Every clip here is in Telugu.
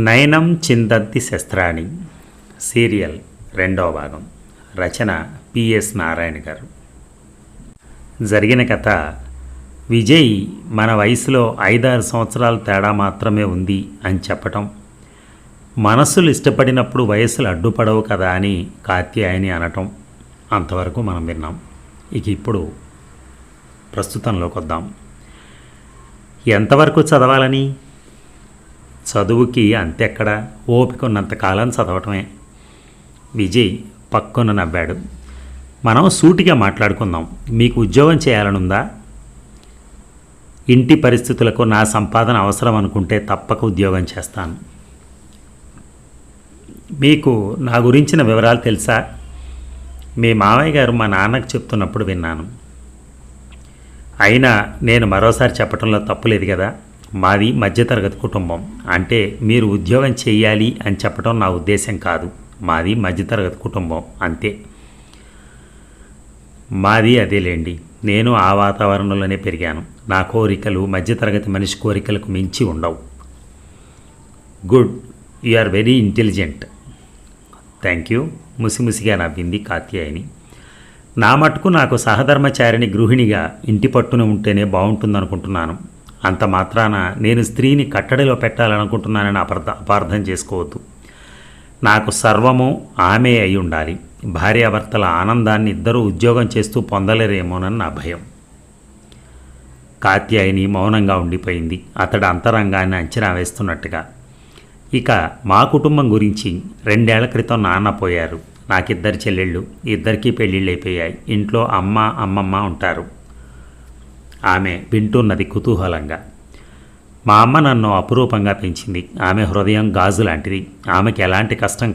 నయనం చిందంతి శస్త్రాణి సీరియల్ 2వ భాగం. రచన పిఎస్ నారాయణ గారు. జరిగిన కథ, విజయ్ మన వయసులో 5-6 సంవత్సరాల తేడా మాత్రమే ఉంది అని చెప్పటం, మనస్సులు ఇష్టపడినప్పుడు వయస్సులు అడ్డుపడవు కదా అని కాత్యాయని అనటం అంతవరకు మనం విన్నాం. ఇక ఇప్పుడు ప్రస్తుతంలోకి వద్దాం. ఎంతవరకు చదవాలని? చదువుకి అంతెక్కడ, ఓపిక ఉన్నంతకాలం చదవటమే. విజయ్ పక్కున నవ్వాడు. మనం సూటిగా మాట్లాడుకుందాం. మీకు ఉద్యోగం చేయాలనుందా? ఇంటి పరిస్థితులకు నా సంపాదన అవసరం అనుకుంటే తప్పక ఉద్యోగం చేస్తాను. మీకు నా గురించిన వివరాలు తెలుసా? మీ మామయ్య గారు మా నాన్నకు చెప్తున్నప్పుడు విన్నాను. అయినా నేను మరోసారి చెప్పడంలో తప్పులేదు కదా. మాది మధ్యతరగతి కుటుంబం. అంటే మీరు ఉద్యోగం చేయాలి అని చెప్పడం నా ఉద్దేశం కాదు. మాది మధ్యతరగతి కుటుంబం అంతే. మాది అదేలేండి. నేను ఆ వాతావరణంలోనే పెరిగాను. నా కోరికలు మధ్యతరగతి మనిషి కోరికలకు మించి ఉండవు. Good, you are very intelligent. Thank you. ముసిముసిగా నవ్వింది కాత్యాయని. నా మటుకు నాకు సహధర్మచారిని గృహిణిగా ఇంటి పట్టున ఉంటేనే బాగుంటుందనుకుంటున్నాను. అంత మాత్రాన నేను స్త్రీని కట్టడిలో పెట్టాలనుకుంటున్నానని అపార్థం చేసుకోవద్దు. నాకు సర్వము ఆమె అయి ఉండాలి. భార్యాభర్తల ఆనందాన్ని ఇద్దరూ ఉద్యోగం చేస్తూ పొందలేరేమోనని నా భయం. కాత్యాయని మౌనంగా ఉండిపోయింది, అతడు అంతరంగాన్ని అంచనా వేస్తున్నట్టుగా. ఇక మా కుటుంబం గురించి 2 ఏళ్ల క్రితం నాన్న పోయారు. నాకిద్దరు చెల్లెళ్ళు, ఇద్దరికీ పెళ్ళిళ్ళు అయిపోయాయి. ఇంట్లో అమ్మ, అమ్మమ్మ ఉంటారు. ఆమె వింటున్నది కుతూహలంగా. మా అమ్మ నన్ను అపురూపంగా పెంచింది. ఆమె హృదయం గాజు లాంటిది. ఆమెకి ఎలాంటి కష్టం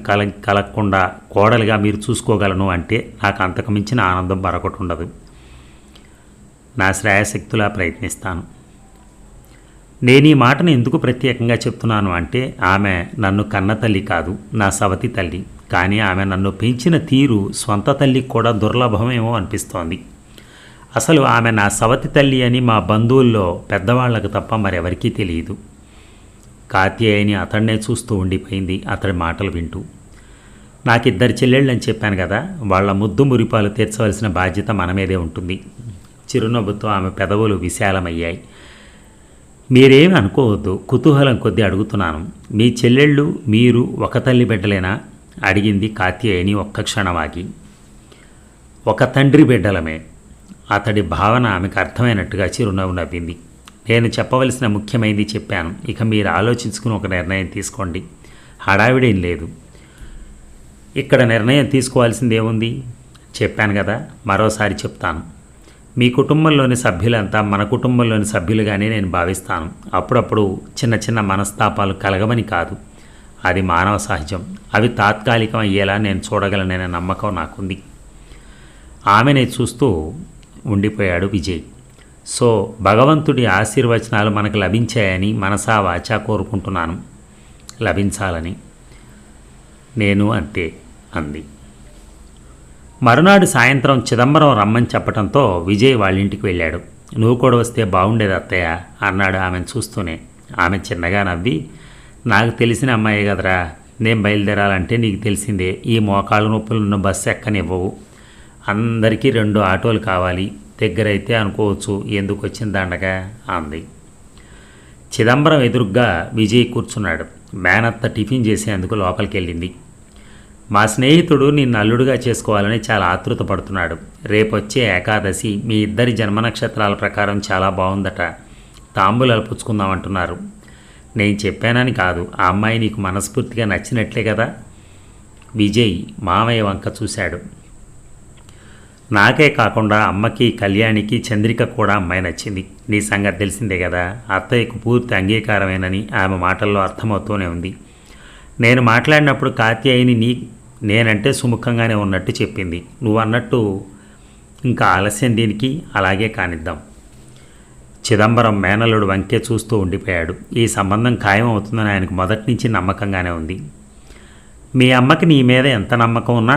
కలగకుండా కోడలుగా మీరు చూసుకోగలను అంటే నాకు అంతకు మించిన ఆనందం మరొకటి ఉండదు. నా శ్రేయశక్తులా ప్రయత్నిస్తాను. నేను ఈ మాటను ఎందుకు ప్రత్యేకంగా చెప్తున్నాను అంటే, ఆమె నన్ను కన్న తల్లి కాదు, నా సవతి తల్లి. కానీ ఆమె నన్ను పెంచిన తీరు స్వంత తల్లికి కూడా దుర్లభమేమో అనిపిస్తోంది. అసలు ఆమె నా సవతి తల్లి అని మా బంధువుల్లో పెద్దవాళ్లకు తప్ప మరెవరికీ తెలియదు. కాత్యాయని అతన్నే చూస్తూ ఉండిపోయింది అతడి మాటలు వింటూ. నాకిద్దరు చెల్లెళ్ళని చెప్పాను కదా, వాళ్ల ముద్దు మురిపాలు తీర్చవలసిన బాధ్యత మన మీదే ఉంటుంది. చిరునవ్వుతో ఆమె పెదవులు విశాలమయ్యాయి. మీరేమి అనుకోవద్దు, కుతూహలం కొద్దీ అడుగుతున్నాను. మీ చెల్లెళ్ళు మీరు ఒక తల్లి బిడ్డలేనా? అడిగింది కాత్యాయని ఒక్క క్షణమాగి. ఒక తండ్రి బిడ్డలమే. అతడి భావన ఆమెకు అర్థమైనట్టుగా చిరునవ్వు నవ్వింది. నేను చెప్పవలసిన ముఖ్యమైనది చెప్పాను. ఇక మీరు ఆలోచించుకుని ఒక నిర్ణయం తీసుకోండి. హడావిడేం లేదు. ఇక్కడ నిర్ణయం తీసుకోవాల్సింది ఏముంది? చెప్పాను కదా, మరోసారి చెప్తాను. మీ కుటుంబంలోని సభ్యులంతా మన కుటుంబంలోని సభ్యులుగానే నేను భావిస్తాను. అప్పుడప్పుడు చిన్న చిన్న మనస్తాపాలు కలగమని కాదు, అది మానవ సహజం. అవి తాత్కాలికం అయ్యేలా నేను చూడగలననే నమ్మకం నాకుంది. ఆమెనే చూస్తూ ఉండిపోయాడు విజయ్. సో భగవంతుడి ఆశీర్వచనాలు మనకు లభించాయని మనసా వాచా కోరుకుంటున్నాను. లభించాలని. నేను అంతే అంది. మరునాడు సాయంత్రం చిదంబరం రమ్మని చెప్పడంతో విజయ్ వాళ్ళింటికి వెళ్ళాడు. నువ్వు కూడా వస్తే బాగుండేది అత్తయ్య అన్నాడు ఆమెను చూస్తూనే. ఆమె చిన్నగా నవ్వి, నాకు తెలిసిన అమ్మాయి కదరా, నేను బయలుదేరాలంటే నీకు తెలిసిందే, ఈ మోకాళ్ళ నొప్పులను బస్సు ఎక్కనివ్వవు. అందరికీ 2 ఆటోలు కావాలి. దగ్గరైతే అనుకోవచ్చు, ఎందుకు వచ్చిన దండగా అంది. చిదంబరం ఎదురుగ్గా విజయ్ కూర్చున్నాడు. మేనత్త టిఫిన్ చేసేందుకు లోపలికి వెళ్ళింది. మా స్నేహితుడు నిన్ను అల్లుడుగా చేసుకోవాలని చాలా ఆతృత పడుతున్నాడు. రేపొచ్చే ఏకాదశి మీ ఇద్దరి జన్మ నక్షత్రాల ప్రకారం చాలా బాగుందట. తాంబూలాలు పుచ్చుకుందామంటున్నారు. నేను చెప్పానని కాదు, ఆ అమ్మాయి నీకు మనస్ఫూర్తిగా నచ్చినట్లే కదా? విజయ్ మామయ్య వంక చూశాడు. నాకే కాకుండా అమ్మకి, కళ్యాణికి, చంద్రిక కూడా అమ్మాయి నచ్చింది. నీ సంగతి తెలిసిందే కదా. అత్తయ్యకు పూర్తి అంగీకారమేనని ఆమె మాటల్లో అర్థమవుతూనే ఉంది. నేను మాట్లాడినప్పుడు కాత్యాయని నేనంటే సుముఖంగానే ఉన్నట్టు చెప్పింది. నువ్వు అన్నట్టు ఇంకా ఆలస్యం దీనికి, అలాగే కానిద్దాం. చిదంబరం మేనల్లుడు వంకే చూస్తూ ఉండిపోయాడు. ఈ సంబంధం ఖాయం అవుతుందని ఆయనకు మొదటి నుంచి నమ్మకంగానే ఉంది. మీ అమ్మకి నీ మీద ఎంత నమ్మకం ఉన్నా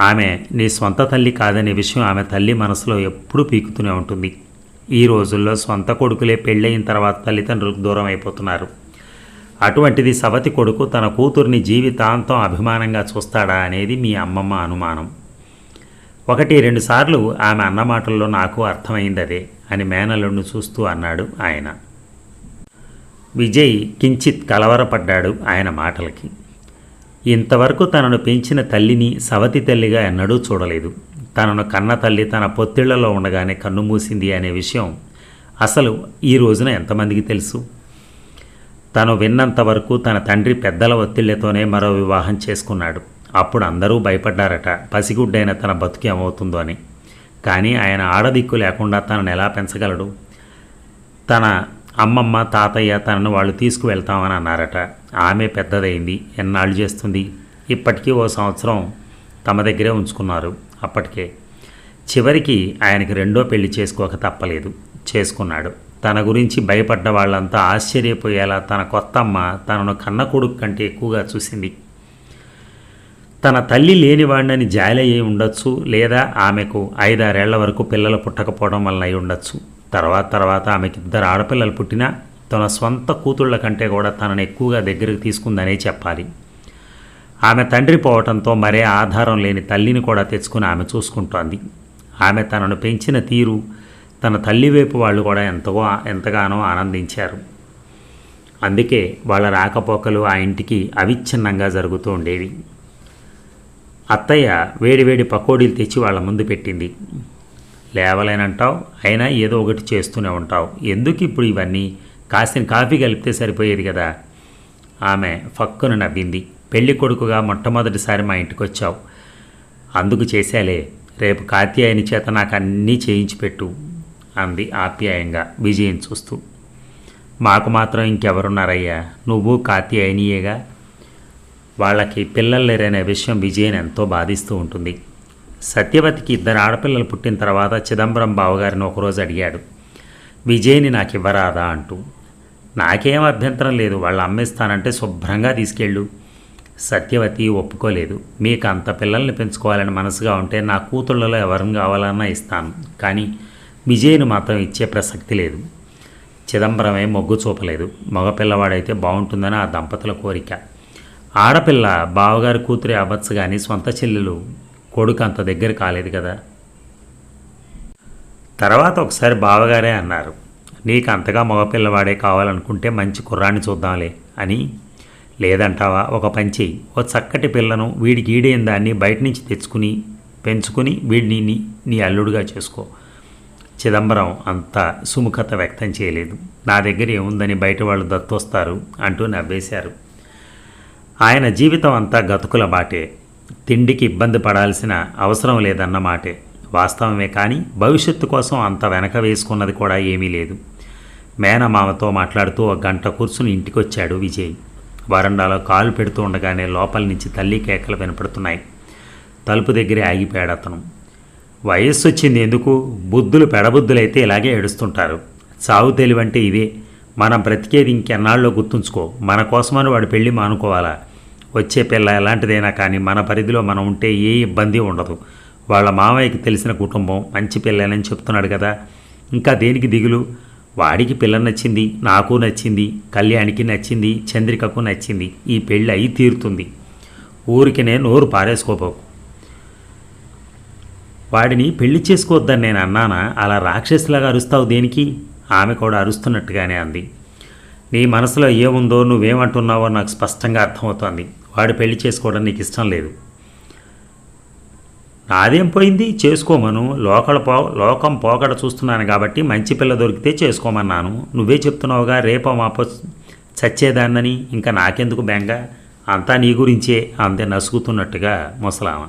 ఆమె నీ స్వంత తల్లి కాదనే విషయం ఆమె తల్లి మనసులో ఎప్పుడూ పీకుతూనే ఉంటుంది. ఈ రోజుల్లో సొంత కొడుకులే పెళ్ళయిన తర్వాత తల్లిదండ్రులకు దూరం అయిపోతున్నారు. అటువంటిది సవతి కొడుకు తన కూతుర్ని జీవితాంతం అభిమానంగా చూస్తాడా అనేది మీ అమ్మమ్మ అనుమానం. 1-2 సార్లు ఆమె అన్న మాటల్లో నాకు అర్థమైంది అదే అని మేనల్లుడిని చూస్తూ అన్నాడు ఆయన. విజయ్ కించిత్ కలవరపడ్డాడు ఆయన మాటలకి. ఇంతవరకు తనను పెంచిన తల్లిని సవతి తల్లిగా ఎన్నడూ చూడలేదు. తనను కన్న తల్లి తన పొత్తిళ్లలో ఉండగానే కన్నుమూసింది అనే విషయం అసలు ఈ రోజున ఎంతమందికి తెలుసు? తను విన్నంతవరకు తన తండ్రి పెద్దల ఒత్తిళ్లతోనే మరో వివాహం చేసుకున్నాడు. అప్పుడు అందరూ భయపడ్డారట పసిగుడ్డైన తన బతుకు ఏమవుతుందో అని. కానీ ఆయన ఆడదిక్కు లేకుండా తనను ఎలా పెంచగలడు? తన అమ్మమ్మ తాతయ్య తనను వాళ్ళు తీసుకువెళ్తామని అన్నారట. ఆమె పెద్దదైంది, ఎన్నాళ్ళు చేస్తుంది? ఇప్పటికీ 1 సంవత్సరం తమ దగ్గరే ఉంచుకున్నారు. అప్పటికే చివరికి ఆయనకి 2వ పెళ్లి చేసుకోక తప్పలేదు. చేసుకున్నాడు. తన గురించి భయపడ్డ వాళ్ళంతా ఆశ్చర్యపోయేలా తన కొత్తమ్మ తనను కన్న కొడుకు కంటే ఎక్కువగా చూసింది. తన తల్లి లేనివాడినని జాలయ్యి ఉండొచ్చు, లేదా ఆమెకు 5-6 ఏళ్ల వరకు పిల్లలు పుట్టకపోవడం వలన అయి ఉండొచ్చు. తర్వాత ఆమెకి 2 ఆడపిల్లలు పుట్టినా తన స్వంత కూతుళ్ల కంటే కూడా తనను ఎక్కువగా దగ్గరికి తీసుకుందనే చెప్పాలి. ఆమె తండ్రి పోవటంతో మరే ఆధారం లేని తల్లిని కూడా తెచ్చుకుని ఆమె చూసుకుంటోంది. ఆమె తనను పెంచిన తీరు తన తల్లి వైపు వాళ్ళు కూడా ఎంతగానో ఆనందించారు. అందుకే వాళ్ళ రాకపోకలు ఆ ఇంటికి అవిచ్ఛిన్నంగా జరుగుతూ ఉండేవి. అత్తయ్య వేడివేడి పకోడీలు తెచ్చి వాళ్ళ ముందు పెట్టింది. లేవలేనంటావు, అయినా ఏదో ఒకటి చేస్తూనే ఉంటావు, ఎందుకు ఇప్పుడు ఇవన్నీ? కాసిన కాఫీ కలిపితే సరిపోయేది కదా. ఆమె ఫక్కున నవ్వింది. పెళ్లి కొడుకుగా మొట్టమొదటిసారి మా ఇంటికి వచ్చావు, అందుకు చేశాలే. రేపు కాత్యాయని చేత నాకు అన్నీ చేయించి పెట్టు అంది ఆప్యాయంగా విజయని చూస్తూ. మాకు మాత్రం ఇంకెవరున్నారయ్యా, నువ్వు కాత్యాయనియేగా. వాళ్ళకి పిల్లలు లేరనే విషయం విజయని ఎంతో బాధిస్తూ ఉంటుంది. సత్యవతికి 2 ఆడపిల్లలు పుట్టిన తర్వాత చిదంబరం బావగారిని ఒకరోజు అడిగాడు, విజయ్ని నాకు ఇవ్వరాదా అంటూ. నాకేం అభ్యంతరం లేదు, వాళ్ళు అమ్మేస్తానంటే శుభ్రంగా తీసుకెళ్ళు. సత్యవతి ఒప్పుకోలేదు. మీకు అంత పిల్లల్ని పెంచుకోవాలని మనసుగా ఉంటే నా కూతుళ్ళలో ఎవరిని కావాలన్నా ఇస్తాను, కానీ విజయ్ను మాత్రం ఇచ్చే ప్రసక్తి లేదు. చిదంబరమే మొగ్గు చూపలేదు. మగపిల్లవాడైతే బాగుంటుందని ఆ దంపతుల కోరిక. ఆడపిల్ల బావగారి కూతురే అవ్వచ్చు, కానీ సొంత చెల్లెలు కొడుకు అంత దగ్గర కాలేదు కదా. తర్వాత ఒకసారి బావగారే అన్నారు, నీకు అంతగా మగపిల్లవాడే కావాలనుకుంటే మంచి కుర్రాన్ని చూద్దాంలే అని. లేదంటావా, ఒక పంచి, ఓ చక్కటి పిల్లను వీడికి ఈడైన దాన్ని బయట నుంచి తెచ్చుకుని పెంచుకుని వీడిని నీ అల్లుడుగా చేసుకో. చిదంబరం అంత సుముఖత వ్యక్తం చేయలేదు. నా దగ్గర ఏముందని బయట వాళ్ళు దత్తొస్తారు అంటూ నవ్వేశారు. ఆయన జీవితం అంతా గతుకుల బాటే. తిండికి ఇబ్బంది పడాల్సిన అవసరం లేదన్నమాటే వాస్తవమే, కానీ భవిష్యత్తు కోసం అంత వెనక వేసుకున్నది కూడా ఏమీ లేదు. మేనమామతో మాట్లాడుతూ 1 గంట కూర్చుని ఇంటికొచ్చాడు విజయ్. వరండాలో కాలు పెడుతూ ఉండగానే లోపల నుంచి తల్లి కేకలు వినపడుతున్నాయి. తలుపు దగ్గరే ఆగిపోయాడు అతను. వయస్సు వచ్చింది ఎందుకు, బుద్ధులు పెడబుద్ధులైతే ఇలాగే ఏడుస్తుంటారు. చావు తెలివంటే ఇదే. మనం బ్రతికేది ఇంకెన్నాళ్ళలో గుర్తుంచుకో. మన కోసమని వాడు పెళ్ళి మానుకోవాలా? వచ్చే పిల్ల ఎలాంటిదైనా కానీ మన పరిధిలో మనం ఉంటే ఏ ఇబ్బంది ఉండదు. వాళ్ళ మామయ్యకి తెలిసిన కుటుంబం, మంచి పిల్లలని చెప్తున్నాడు కదా, ఇంకా దేనికి దిగులు? వాడికి పిల్ల నచ్చింది, నాకు నచ్చింది, కళ్యాణికి నచ్చింది, చంద్రికకు నచ్చింది. ఈ పెళ్ళి అయి తీరుతుంది. ఊరికినే నోరు పారేసుకోపోకు. వాడిని పెళ్లి చేసుకోవద్దని నేను అన్నానా? అలా రాక్షసులాగా అరుస్తావు దేనికి? ఆమె కూడా అరుస్తున్నట్టుగానే అంది. నీ మనసులో ఏముందో, నువ్వేమంటున్నావో నాకు స్పష్టంగా అర్థమవుతోంది. వాడు పెళ్లి చేసుకోవడం నీకు ఇష్టం లేదు. నాదేం పోయింది, చేసుకోమను. లోకం పోకడ చూస్తున్నాను కాబట్టి మంచి పిల్ల దొరికితే చేసుకోమన్నాను. నువ్వే చెప్తున్నావుగా రేపో మాపో చచ్చేదాన్నని. ఇంకా నాకెందుకు బెంగ? అంతా నీ గురించే అంతే నసుగుతున్నట్టుగా ముసలామ.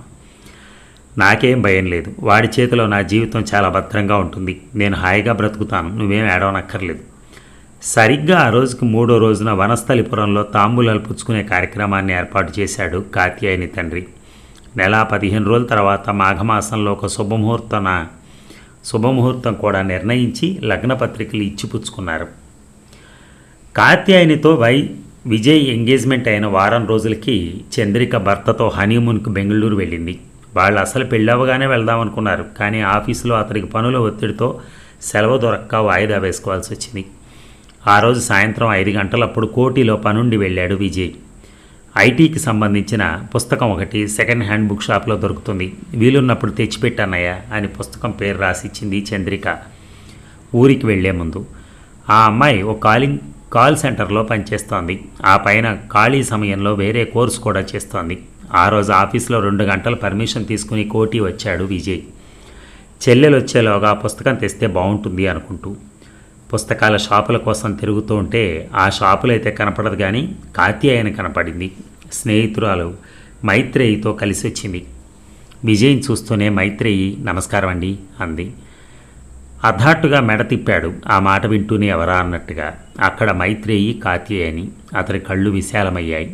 నాకేం భయం లేదు. వాడి చేతిలో నా జీవితం చాలా భద్రంగా ఉంటుంది. నేను హాయిగా బ్రతుకుతాను. నువ్వేం ఏడవనక్కర్లేదు. సరిగ్గా ఆ రోజుకి 3వ రోజున వనస్థలిపురంలో తాంబూలాలు పుచ్చుకునే కార్యక్రమాన్ని ఏర్పాటు చేశాడు కాత్యాయని తండ్రి. 15 రోజుల తర్వాత మాఘమాసంలో ఒక శుభముహూర్తం కూడా నిర్ణయించి లగ్నపత్రికలు ఇచ్చి పుచ్చుకున్నారు. కాత్యాయనితో విజయ్ ఎంగేజ్మెంట్ అయిన వారం రోజులకి చంద్రిక భర్తతో హనీమూన్కి బెంగళూరు వెళ్ళింది. వాళ్ళు అసలు పెళ్ళవగానే వెళ్దామనుకున్నారు, కానీ ఆఫీసులో అతనికి పనుల ఒత్తిడితో సెలవు దొరక్క వాయిదా వేసుకోవాల్సి వచ్చింది. ఆ రోజు సాయంత్రం 5 గంటలప్పుడు కోటిలో పనుండి వెళ్ళాడు విజయ్. ఐటీకి సంబంధించిన పుస్తకం ఒకటి సెకండ్ హ్యాండ్ బుక్ షాప్లో దొరుకుతుంది, వీలున్నప్పుడు తెచ్చిపెట్టన్నయ్య అని పుస్తకం పేరు రాసిచ్చింది చంద్రిక. ఊరికి వెళ్లే ముందు ఆ అమ్మాయి ఓ కాల్ సెంటర్లో పనిచేస్తోంది. ఆ పైన ఖాళీ సమయంలో వేరే కోర్సు కూడా చేస్తోంది. ఆ రోజు ఆఫీస్లో 2 గంటలు పర్మిషన్ తీసుకుని కోటి వచ్చాడు విజయ్. చెల్లెలు వచ్చేలోగా పుస్తకం తెస్తే బాగుంటుంది అనుకుంటూ పుస్తకాల షాపుల కోసం తిరుగుతూ ఉంటే ఆ షాపులు అయితే కనపడదు, కానీ కాత్యాయని కనపడింది. స్నేహితురాలు మైత్రేయితో కలిసి వచ్చింది. విజయ్ని చూస్తూనే మైత్రేయి నమస్కారం అండి అంది. అధాట్టుగా మెడ తిప్పాడు ఆ మాట వింటూనే ఎవరా అన్నట్టుగా. అక్కడ మైత్రేయి కాత్యాయని. అతని కళ్ళు విశాలమయ్యాయి.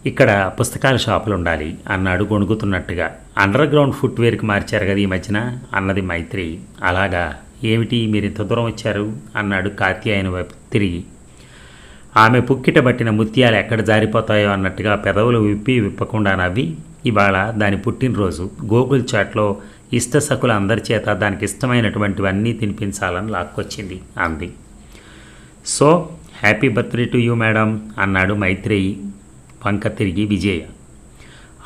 ఇక్కడ పుస్తకాల షాపులు ఉండాలి అన్నాడు గొణుగుతున్నట్టుగా. అండర్ గ్రౌండ్ ఫుట్వేర్కి మార్చారు కదా ఈ మధ్యన అన్నది మైత్రేయి. అలాగా, ఏమిటి మీరు ఇంత దూరం వచ్చారు అన్నాడు కాత్యాయని వైపు తిరిగి. ఆమె పుక్కిట పట్టిన ముత్యాలు ఎక్కడ జారిపోతాయో అన్నట్టుగా పెదవులు విప్పకుండా నవ్వి, ఇవాళ దాని పుట్టినరోజు, గోకుల్ చాట్లో ఇష్ట సకుల అందరి చేత దానికి ఇష్టమైనటువంటివన్నీ తినిపించాలని లాక్కొచ్చింది అంది. So happy birthday to you madam అన్నాడు మైత్రేయి వంక తిరిగి విజయ.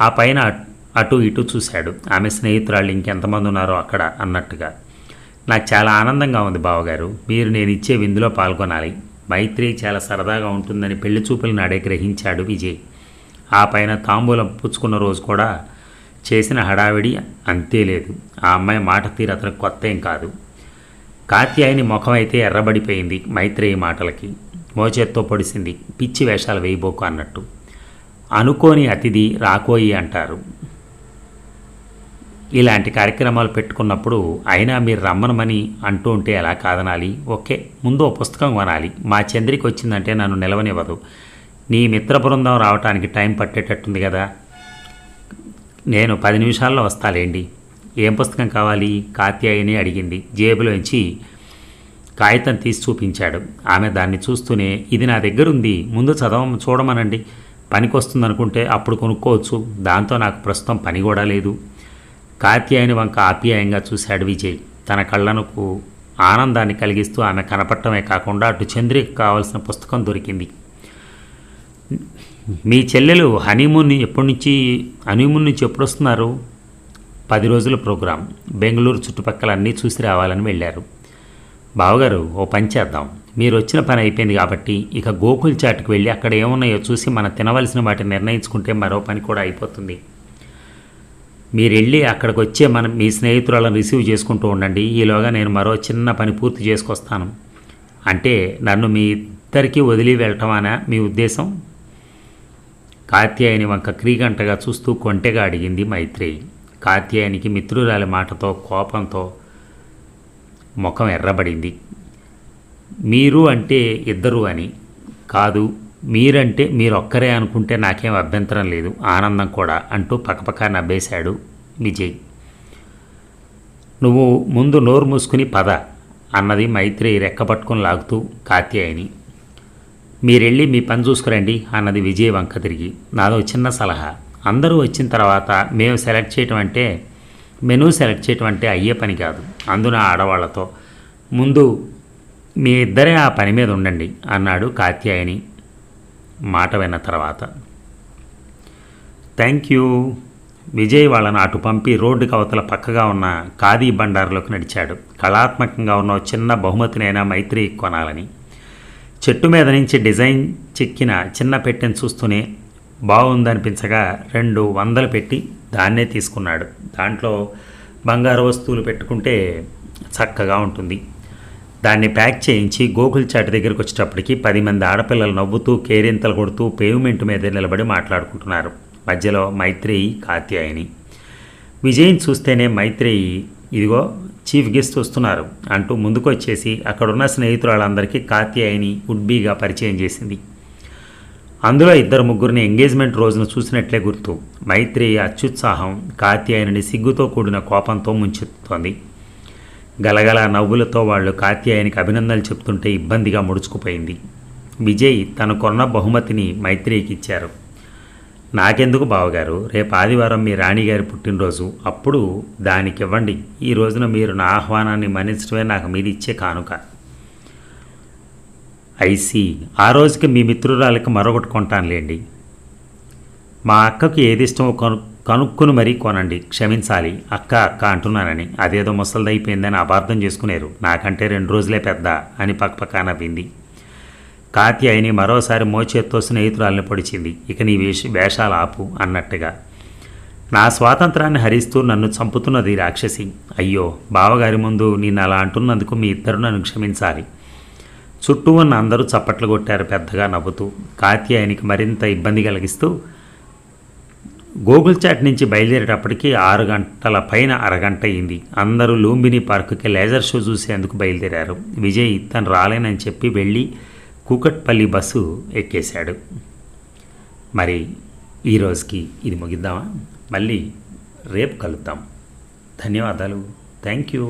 ఆ పైన అటు ఇటు చూశాడు. ఆమె స్నేహితురాళ్ళు ఇంకెంతమంది ఉన్నారో అక్కడ అన్నట్టుగా. నాకు చాలా ఆనందంగా ఉంది బావగారు, మీరు నేను ఇచ్చే విందులో పాల్గొనాలి. మైత్రి చాలా సరదాగా ఉంటుందని పెళ్లి చూపుల నాడే గ్రహించాడు విజయ్. ఆ పైన తాంబూలం పుచ్చుకున్న రోజు కూడా చేసిన హడావిడి అంతే లేదు. ఆ అమ్మాయి మాట తీరు అతనికి కొత్త ఏం కాదు. కాత్యాయని ముఖం అయితే ఎర్రబడిపోయింది మైత్రేయి మాటలకి. మోచేత్తో పొడిసింది. పిచ్చి వేషాలు వేయబోకు అన్నట్టు. అనుకోని అతిథి రాకోయి అంటారు. ఇలాంటి కార్యక్రమాలు పెట్టుకున్నప్పుడు అయినా మీరు రమ్మనమని అంటూ ఉంటే ఎలా కాదనాలి? ఓకే, ముందు ఓ పుస్తకం కొనాలి. మా చంద్రికి వచ్చిందంటే నన్ను నిలవనివ్వదు. నీ మిత్ర బృందం రావటానికి టైం పట్టేటట్టుంది కదా. నేను 10 నిమిషాల్లో వస్తాలేండి. ఏం పుస్తకం కావాలి? కాత్యాయని అడిగింది. జేబులోంచి కాగితం తీసి చూపించాడు. ఆమె దాన్ని చూస్తూనే, ఇది నా దగ్గర ఉంది, ముందు చూడమనండి. పనికొస్తుందనుకుంటే అప్పుడు కొనుక్కోవచ్చు. దాంతో నాకు ప్రస్తుతం పని కూడా లేదు. కాత్యాయని వంక ఆప్యాయంగా చూశాడు విజయ్. తన కళ్ళకు ఆనందాన్ని కలిగిస్తూ ఆమె కనపడటమే కాకుండా అటు చంద్రికి కావాల్సిన పుస్తకం దొరికింది. మీ చెల్లెలు హనీమూన్ నుంచి ఎప్పుడు వస్తున్నారు? 10 రోజుల ప్రోగ్రాం. బెంగళూరు చుట్టుపక్కల అన్నీ చూసి రావాలని వెళ్ళారు. బావగారు, ఓ పని చేద్దాం. మీరు వచ్చిన పని అయిపోయింది కాబట్టి ఇక గోకుల్ చాట్కి వెళ్ళి అక్కడ ఏమున్నాయో చూసి మనం తినవలసిన వాటిని నిర్ణయించుకుంటే మరో పని కూడా అయిపోతుంది. మీరు వెళ్ళి అక్కడికి వచ్చే మీ స్నేహితురాలను రిసీవ్ చేసుకుంటూ ఉండండి. ఈలోగా నేను మరో చిన్న పని పూర్తి చేసుకొస్తాను. అంటే నన్ను మీ ఇద్దరికీ వదిలి వెళ్ళటమనా మీ ఉద్దేశం? కాత్యాయని వంక క్రీగంటగా చూస్తూ కొంటెగా అడిగింది మైత్రేయి. కాత్యాయనికి మిత్రురాలి మాటతో కోపంతో ముఖం ఎర్రబడింది. మీరు అంటే ఇద్దరు అని కాదు, మీరంటే మీరొక్కరే అనుకుంటే నాకేం అభ్యంతరం లేదు, ఆనందం కూడా అంటూ పక్కపక్క నవ్వేశాడు విజయ్. నువ్వు ముందు నోరు మూసుకుని పద అన్నది మైత్రేయి రెక్కపట్టుకుని లాగుతూ కాత్యాయని. మీరెళ్ళి మీ పని చూసుకురండి అన్నది విజయ్ వంక తిరిగి. నాదో చిన్న సలహా, అందరూ వచ్చిన తర్వాత మేము మెనూ సెలెక్ట్ చేయటం అంటే అయ్యే పని కాదు, అందున ఆడవాళ్లతో. ముందు మీ ఇద్దరే ఆ పని మీద ఉండండి అన్నాడు కాత్యాయని మాట విన్న తర్వాత. Thank you. విజయ్ వాళ్ళను అటు పంపి రోడ్డుకి అవతల పక్కగా ఉన్న ఖాదీ బండారులోకి నడిచాడు. కళాత్మకంగా ఉన్న చిన్న బహుమతినైనా మైత్రేయికి కొనాలని. చెట్టు మీద నుంచి డిజైన్ చెక్కిన చిన్న పెట్టెను చూస్తూనే బాగుందనిపించగా 200 పెట్టి దాన్నే తీసుకున్నాడు. దాంట్లో బంగారు వస్తువులు పెట్టుకుంటే చక్కగా ఉంటుంది. దాన్ని ప్యాక్ చేయించి గోకుల్ చాట్ దగ్గరికి వచ్చేటప్పటికి 10 మంది ఆడపిల్లలు నవ్వుతూ కేరింతలు కొడుతూ పేవ్మెంట్ మీద నిలబడి మాట్లాడుకుంటున్నారు. మధ్యలో మైత్రేయి కాత్యాయని. విజయ్ని చూస్తేనే మైత్రేయి, ఇదిగో చీఫ్ గెస్ట్ వస్తున్నారు అంటూ ముందుకొచ్చేసి అక్కడున్న స్నేహితురాళ్ళందరికీ కాత్యాయని వుడ్బీగా పరిచయం చేసింది. అందులో 2-3 ఎంగేజ్మెంట్ రోజున చూసినట్లే గుర్తు. మైత్రేయి అత్యుత్సాహం కాత్యాయని సిగ్గుతో కూడిన కోపంతో ముంచెత్తుతోంది. గలగల నవ్వులతో వాళ్ళు కాత్యాయనికి అభినందనలు చెప్తుంటే ఇబ్బందిగా ముడుచుకుపోయింది. విజయ్ తను కొన్న బహుమతిని మైత్రికి ఇచ్చారు. నాకెందుకు బావగారు, రేపు ఆదివారం మీ రాణిగారి పుట్టినరోజు, అప్పుడు దానికి ఇవ్వండి. ఈ రోజున మీరు నా ఆహ్వానాన్ని మన్నించడమే నాకు మీరు ఇచ్చే కానుక. ఐసి, ఆ రోజుకి మీ మిత్రురాలకి మరొకటి కొంటానులేండి. మా అక్కకు ఏది ఇష్టమో కనుక్కుని మరీ కొనండి. క్షమించాలి, అక్క అక్క అంటున్నానని. అదేదో ముసలిదైపోయిందని అపార్థం చేసుకునేరు. నాకంటే 2 రోజులే పెద్ద అని పక్కపక్క నవ్వింది. కాత్యాయని మరోసారి మోచేత్తో స్నేహితురాల్ని పొడిచింది. ఇక నీ వేషాలు ఆపు అన్నట్టుగా. నా స్వాతంత్రాన్ని హరిస్తూ నన్ను చంపుతున్నది రాక్షసి. అయ్యో, బావగారి ముందు నిన్ను అలా అంటున్నందుకు మీ ఇద్దరు నన్ను క్షమించాలి. చుట్టూ ఉన్న అందరూ చప్పట్లు కొట్టారు పెద్దగా నవ్వుతూ. కాత్యాయనికి మరింత ఇబ్బంది కలిగిస్తూ గోగుల్చాట్ నుంచి బయలుదేరేటప్పటికి 6 గంటల పైన అరగంట అయింది. అందరూ లూంబిని పార్కుకి లేజర్ షో చూసేందుకు బయలుదేరారు. విజయ్ తను రాలేనని చెప్పి వెళ్ళి కూకట్పల్లి బస్సు ఎక్కేశాడు. మరి ఈరోజుకి ఇది ముగిద్దామా? మళ్ళీ రేపు కలుద్దాం. ధన్యవాదాలు. Thank you.